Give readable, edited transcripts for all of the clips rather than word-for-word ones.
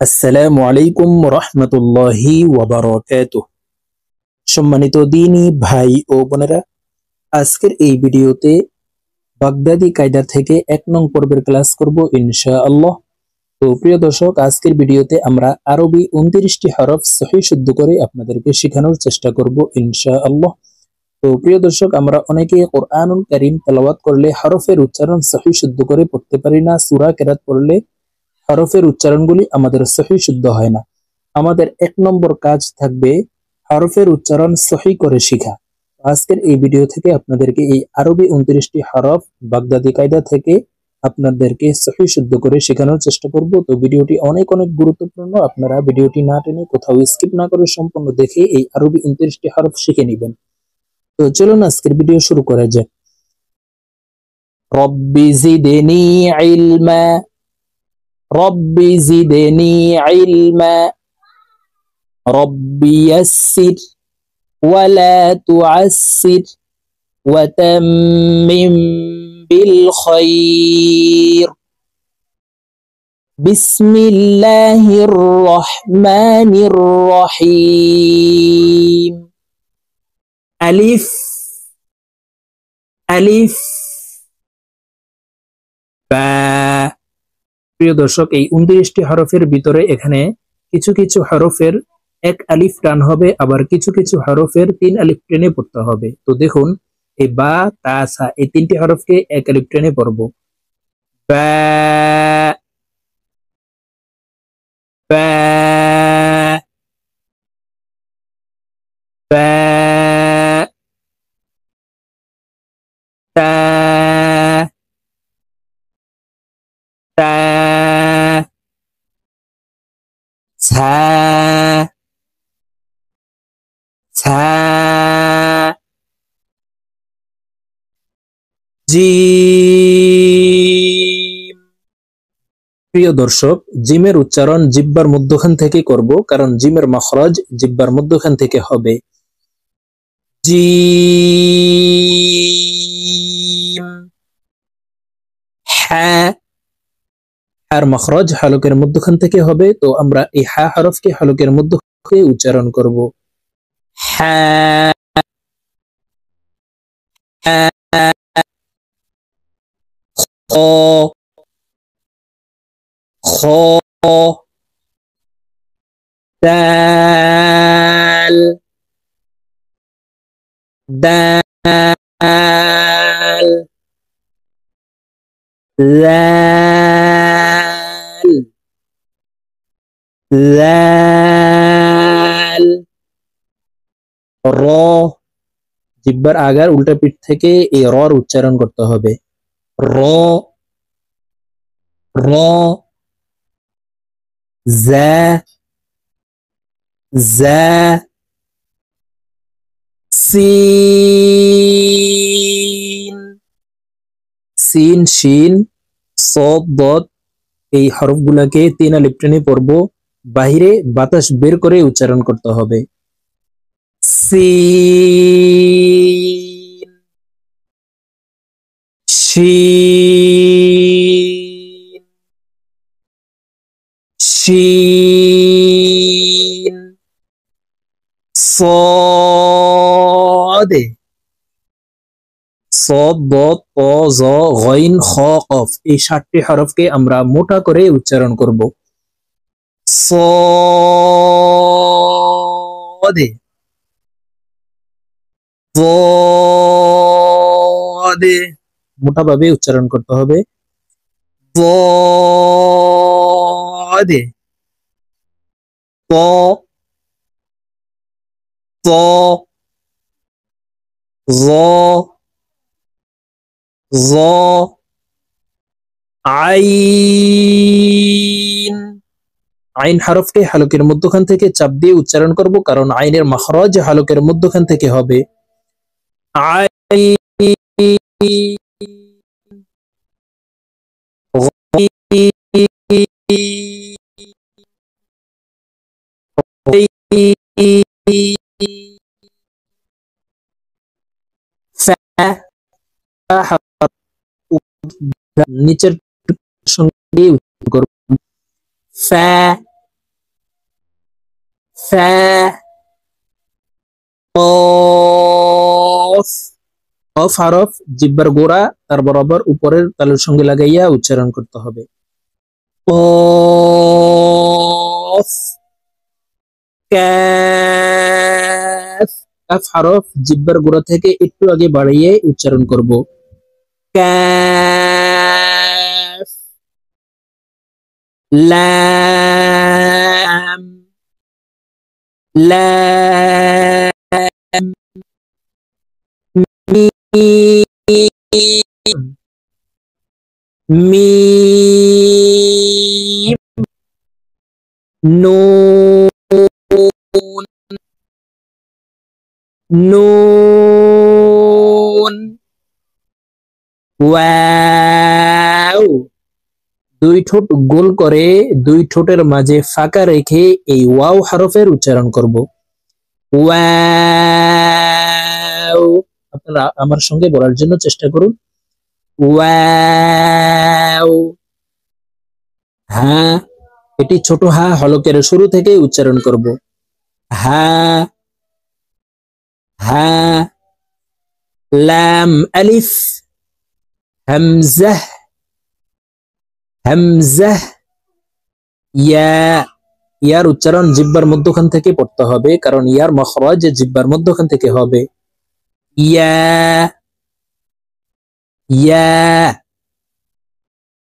আসসালামু আলাইকুম রহমতুল্লাহি ওয়া বারাকাতুহু। সম্মানিত দ্বীনী ভাই ও বোনেরা, আজকের এই ভিডিওতে বাগদাদি কায়দা থেকে ১ নং পর্বের ক্লাস করব ইনশাআল্লাহ। তো প্রিয় দর্শক, আজকের ভিডিওতে আমরা আরবি ২৯টি হরফ সহিহ শুদ্ধ করে আপনাদেরকে শেখানোর চেষ্টা করব ইনশাআল্লাহ। তো প্রিয় দর্শক, আমরা অনেকে কোরআনুল কারীম তেলাওয়াত করলে হরফের উচ্চারণ সহিহ শুদ্ধ করে পড়তে পারি না। সূরা কেরাত পড়লে হরফের উচ্চারণগুলি আমাদের সহিহ শুদ্ধ হয় না। আমাদের ১ নম্বর কাজ থাকবে হরফের উচ্চারণ সহিহ করে শেখা। আজকের এই ভিডিও থেকে আপনাদেরকে এই আরবি ২৯টি হরফ বাগদাদি কায়দা থেকে আপনাদেরকে সহিহ শুদ্ধ করে শেখানোর চেষ্টা করব। তো ভিডিওটি অনেক অনেক গুরুত্বপূর্ণ। আপনারা ভিডিওটি না টেনে কোথাও স্কিপ না করে সম্পূর্ণ দেখে এই আরবি ২৯টি হরফ শিখে নেবেন। তো চলুন আজকের ভিডিও শুরু করা যাক। রব্বি জিদনি ইলমা, রব্বি জিদনি ইলমা, রব্বি ইয়াসসির ওয়ালা তুআসসির ওয়াতাম্মিম বিল খায়র। বিসমিল্লাহির রহমানির রহিম। আলিফ আলিফ বা। প্রিয় দর্শক, এই ২৯টি হরফের ভিতরে এখানে কিছু কিছু হরফের ১ আলিফ টান হবে, আবার কিছু কিছু হরফের ৩ আলিফ টেনে পড়তে হবে। তো দেখুন, এই বা, তা, সা এই ৩টি হরফকে ১ আলিফ টেনে পড়ব। বা বা বা, তা তা, ছা ছা, জিম। প্রিয় দর্শক, জিমের উচ্চারণ জিহ্বার মধ্যখান থেকে করব, কারণ জিমের মাখরাজ জিহ্বার মধ্যখান থেকে হবে। জিম। হ্যাঁ, আর মাখরাজ হালকের মধ্যখান থেকে হবে। তো আমরা এই হা হরফকে হালকের মধ্য থেকে উচ্চারণ করব। হ্যাঁ হ্যাঁ, খ খ, দাল দাল, লাল লাল, র। জিহ্বার আগার উল্টা পিঠ থেকে এই রর উচ্চারণ করতে হবে। র র, জা জা, সিন সিন শিন সদ দদ। এই হরফগুলোকে ৩ আলিফ টেনে পড়ব, বাহিরে বাতাস বের করে উচ্চারণ করতে হবে। সিন শিন শিন, صاد صاد ضاد ط ظ غين خ قاف। এই ৭টি হরফকে আমরা মোটা করে উচ্চারণ করব। صاد ضاد, মোটাভাবে উচ্চারণ করতে হবে। ضاد ط ط ظ ظ, আইন। আইন হরফকে হালকের মধ্যখান থেকে চাপ দিয়ে উচ্চারণ করব, কারণ আইনের মাখরাজ হালকের মধ্যখান থেকে হবে। আইন নিচের সঙ্গে উচ্চারণ করব। ফা ফা কফ। কফ হরফ জিহ্বার গোড়া তার বরাবর উপরের তালুর সঙ্গে লাগাইয়া উচ্চারণ করতে হবে। কফ কাফ। কাফ হরফ জিহ্বার গোড়া থেকে একটু আগে বাড়িয়ে উচ্চারণ করব। কাফ লাম লাম মিম মিম নুন নুন ওয়াও। দুই ঠোঁট গোল করে দুই ঠোঁটের মাঝে ফাঁকা রেখে এই ওয়াও হরফের উচ্চারণ করব। ওয়াও। আপনারা আমার সঙ্গে বলার জন্য চেষ্টা করুন। ওয়াও। হা, এটি ছোট হা হলকের শুরু থেকে উচ্চারণ করব। হা হা। লাম আলিফ হামজাহ হামজাহ ইয়া। ইয়ার উচ্চারণ জিহ্বার মধ্যখান থেকে পড়তে হবে, কারণ ইয়ার মখরাজ জিহ্বার মধ্যখান থেকে হবে। ইয়া ইয়া।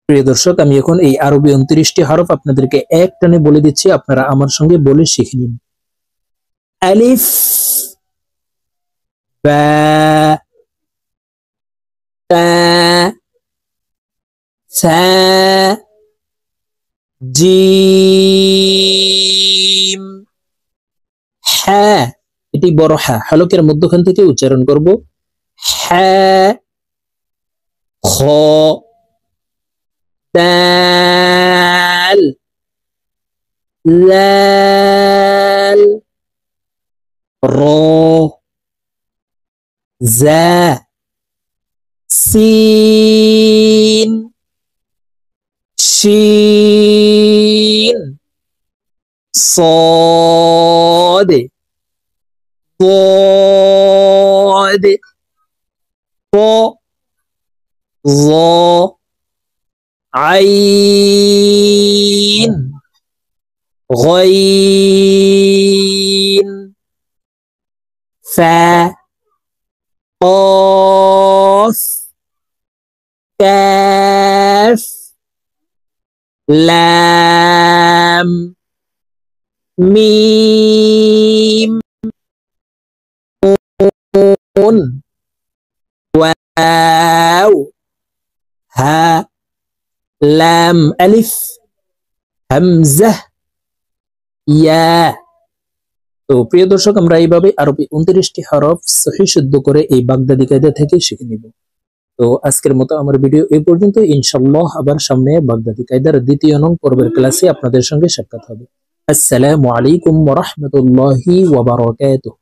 প্রিয় দর্শক, আমি এখন এই আরবি 29টি হরফ আপনাদেরকে এক টানে বলে দিচ্ছি, আপনারা আমার সঙ্গে বলে শিখে নিন। আলিফ বা তা সা জিম হা। এটি বড় হা হলকের মধ্যখান থেকে উচ্চারণ করব। হা খ দাল লাল র জা সিন শিন صاد ضاد ط ظ عين غين فا قاف كاف لام ميم نون واو হা লাম আলিফ হামজাহ ইয়া। তো প্রিয় দর্শক, আমরা এইভাবে আরবি 29টি হরফ সহিহ শুদ্ধ করে এই বাগদাদি কায়দা থেকে শিখে নিব। তো আজকের মতো আমার ভিডিও এই পর্যন্ত। ইনশাআল্লাহ আবার সামনে বাগদাদি কায়দার 2য় নং পর্বের ক্লাসে আপনাদের সঙ্গে সাক্ষাৎ হবে। আসসালামু আলাইকুম ওয়া রাহমাতুল্লাহি ওয়া বারাকাতুহু।